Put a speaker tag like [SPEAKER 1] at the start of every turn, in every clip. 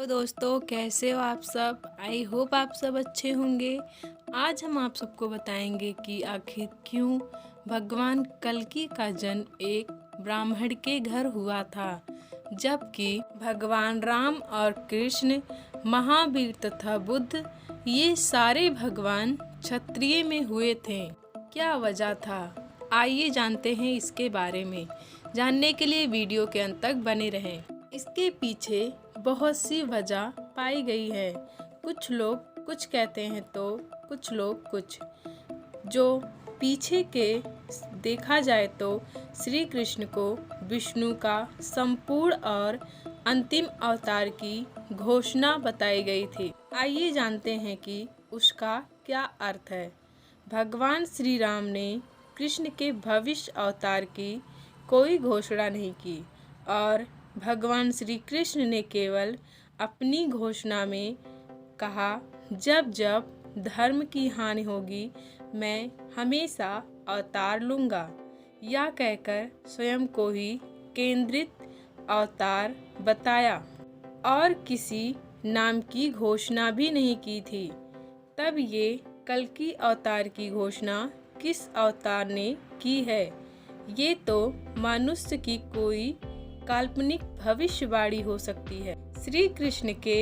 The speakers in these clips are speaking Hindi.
[SPEAKER 1] तो दोस्तों, कैसे हो आप सब। आई होप आप सब अच्छे होंगे। आज हम आप सबको बताएंगे कि आखिर क्यों भगवान कल्कि का जन्म एक ब्राह्मण के घर हुआ था, जबकि भगवान राम और कृष्ण, महावीर तथा बुद्ध ये सारे भगवान क्षत्रिय में हुए थे। क्या वजह था, आइए जानते हैं इसके बारे में। जानने के लिए वीडियो के अंत तक बने रहें। इसके पीछे बहुत सी वजह पाई गई है। कुछ लोग कुछ कहते हैं तो कुछ लोग कुछ। जो पीछे के देखा जाए तो श्री कृष्ण को विष्णु का संपूर्ण और अंतिम अवतार की घोषणा बताई गई थी। आइए जानते हैं कि उसका क्या अर्थ है। भगवान श्री राम ने कृष्ण के भविष्य अवतार की कोई घोषणा नहीं की और भगवान श्री कृष्ण ने केवल अपनी घोषणा में कहा, जब जब धर्म की हानि होगी मैं हमेशा अवतार लूँगा। यह कहकर स्वयं को ही केंद्रित अवतार बताया और किसी नाम की घोषणा भी नहीं की थी। तब ये कल्कि अवतार की घोषणा किस अवतार ने की है, ये तो मनुष्य की कोई काल्पनिक भविष्यवाणी हो सकती है। श्री कृष्ण के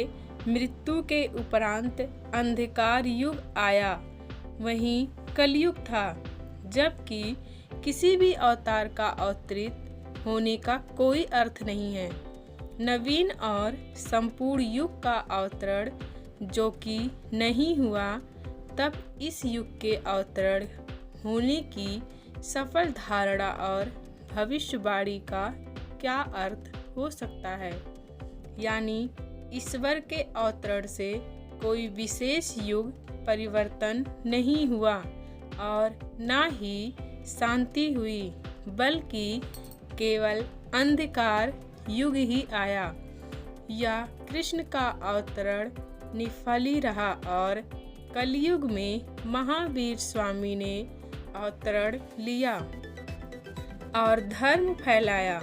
[SPEAKER 1] मृत्यु के उपरांत अंधकार युग आया, वहीं कलयुग था, जबकि किसी भी अवतार का अवतरित होने का कोई अर्थ नहीं है। नवीन और संपूर्ण युग का अवतरण जो कि नहीं हुआ, तब इस युग के अवतरण होने की सफल धारणा और भविष्यवाणी का क्या अर्थ हो सकता है। यानी ईश्वर के अवतरण से कोई विशेष युग परिवर्तन नहीं हुआ और न ही शांति हुई, बल्कि केवल अंधकार युग ही आया। या कृष्ण का अवतरण निष्फल रहा और कलयुग में महावीर स्वामी ने अवतरण लिया और धर्म फैलाया।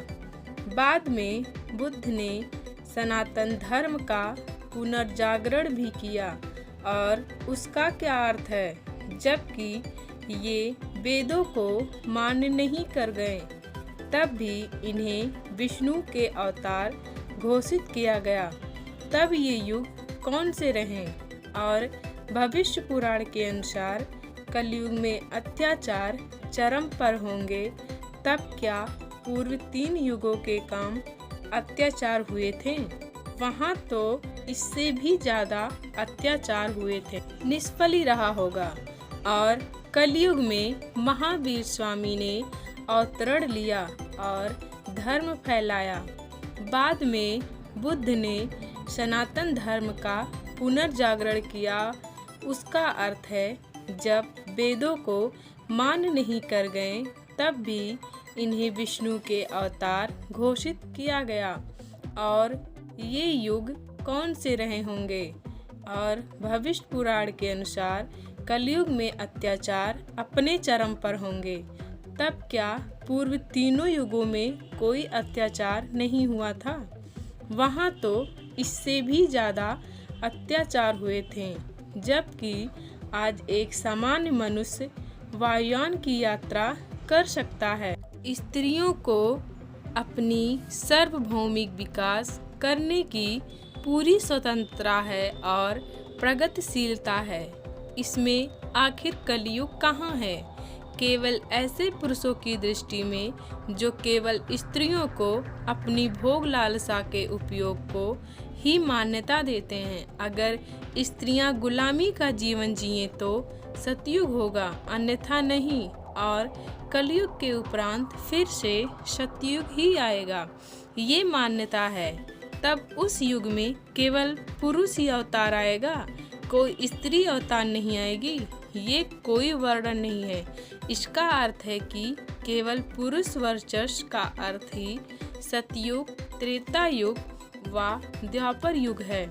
[SPEAKER 1] बाद में बुद्ध ने सनातन धर्म का पुनर्जागरण भी किया। और उसका क्या अर्थ है, जबकि ये वेदों को मान्य नहीं कर गए, तब भी इन्हें विष्णु के अवतार घोषित किया गया। तब ये युग कौन से रहे। और भविष्य पुराण के अनुसार कलयुग में अत्याचार चरम पर होंगे, तब क्या पूर्व 3 युगों के काम अत्याचार हुए थे? वहाँ तो इससे भी ज्यादा अत्याचार हुए थे। निष्फल ही रहा होगा। और कलयुग में महावीर स्वामी ने अवतरण लिया और धर्म फैलाया। बाद में बुद्ध ने सनातन धर्म का पुनर्जागरण किया। उसका अर्थ है, जब वेदों को मान्य नहीं कर गए, तब भी इन्हें विष्णु के अवतार घोषित किया गया। और ये युग कौन से रहे होंगे। और भविष्य पुराण के अनुसार कलयुग में अत्याचार अपने चरम पर होंगे, तब क्या पूर्व 3 युगों में कोई अत्याचार नहीं हुआ था? वहाँ तो इससे भी ज़्यादा अत्याचार हुए थे, जबकि आज एक सामान्य मनुष्य वायुयान की यात्रा कर सकता है। स्त्रियों को अपनी सार्वभौमिक विकास करने की पूरी स्वतंत्रता है और प्रगतिशीलता है। इसमें आखिर कलयुग कहाँ है? केवल ऐसे पुरुषों की दृष्टि में जो केवल स्त्रियों को अपनी भोग लालसा के उपयोग को ही मान्यता देते हैं। अगर स्त्रियां गुलामी का जीवन जिए तो सतयुग होगा, अन्यथा नहीं। और कलयुग के उपरांत फिर से सतयुग ही आएगा, ये मान्यता है। तब उस युग में केवल पुरुष ही अवतार आएगा, कोई स्त्री अवतार नहीं आएगी। ये कोई वर्णन नहीं है। इसका अर्थ है कि केवल पुरुष वर्चस्व का अर्थ ही सतयुग, त्रेता युग व द्वापर युग है।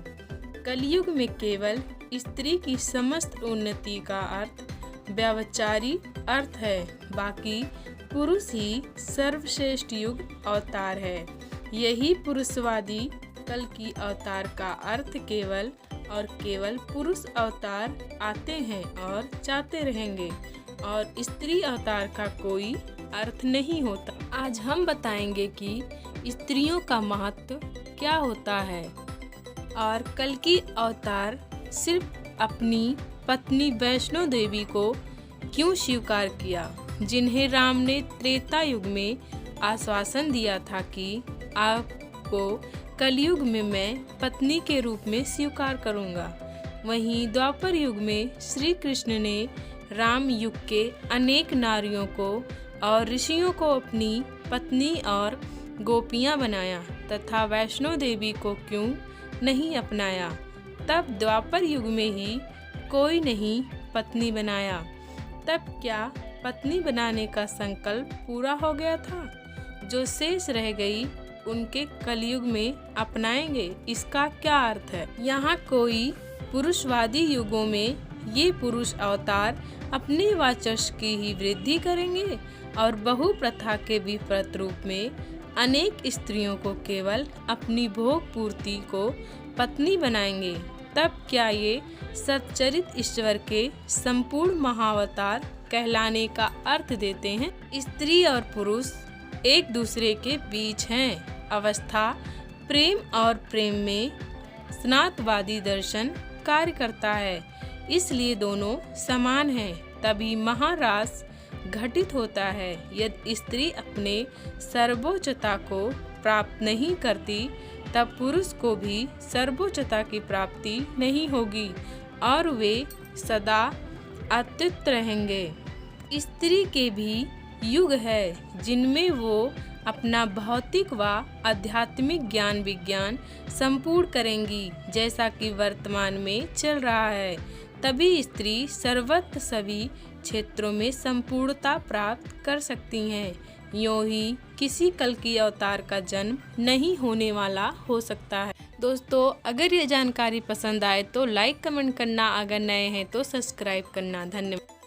[SPEAKER 1] कलयुग में केवल स्त्री की समस्त उन्नति का अर्थ व्यभिचारी अर्थ है। बाकी पुरुष ही सर्वश्रेष्ठ युग अवतार है। यही पुरुषवादी कल्कि अवतार का अर्थ केवल और केवल पुरुष अवतार आते हैं और जाते रहेंगे और स्त्री अवतार का कोई अर्थ नहीं होता। आज हम बताएंगे कि स्त्रियों का महत्व क्या होता है और कल्कि अवतार सिर्फ अपनी पत्नी वैष्णो देवी को क्यों स्वीकार किया, जिन्हें राम ने त्रेता युग में आश्वासन दिया था कि आपको कलयुग में मैं पत्नी के रूप में स्वीकार करूंगा। वहीं द्वापर युग में श्री कृष्ण ने राम युग के अनेक नारियों को और ऋषियों को अपनी पत्नी और गोपियां बनाया तथा वैष्णो देवी को क्यों नहीं अपनाया। तब द्वापर युग में ही कोई नहीं पत्नी बनाया। तब क्या पत्नी बनाने का संकल्प पूरा हो गया था? जो शेष रह गई उनके कलयुग में अपनाएंगे, इसका क्या अर्थ है? यहाँ कोई पुरुषवादी युगों में ये पुरुष अवतार अपने वर्चस्व की ही वृद्धि करेंगे और बहु प्रथा के विपरीत रूप में अनेक स्त्रियों को केवल अपनी भोग पूर्ति को पत्नी बनाएंगे। तब क्या ये सच्चरित ईश्वर के संपूर्ण महाअवतार कहलाने का अर्थ देते हैं? स्त्री और पुरुष एक दूसरे के बीच हैं। अवस्था प्रेम और प्रेम में स्नातवादी दर्शन कार्य करता है, इसलिए दोनों समान हैं। तभी महारास घटित होता है। यदि स्त्री अपने सर्वोच्चता को प्राप्त नहीं करती तब पुरुष को भी सर्वोच्चता की प्राप्ति नहीं होगी और वे सदा अत्युत रहेंगे। स्त्री के भी युग है जिनमें वो अपना भौतिक व आध्यात्मिक ज्ञान विज्ञान संपूर्ण करेंगी, जैसा कि वर्तमान में चल रहा है। तभी स्त्री सर्वत्र सभी क्षेत्रों में संपूर्णता प्राप्त कर सकती हैं। यूं ही किसी कल्कि अवतार का जन्म नहीं होने वाला हो सकता है। दोस्तों, अगर ये जानकारी पसंद आए तो लाइक कमेंट करना, अगर नए हैं तो सब्सक्राइब करना। धन्यवाद।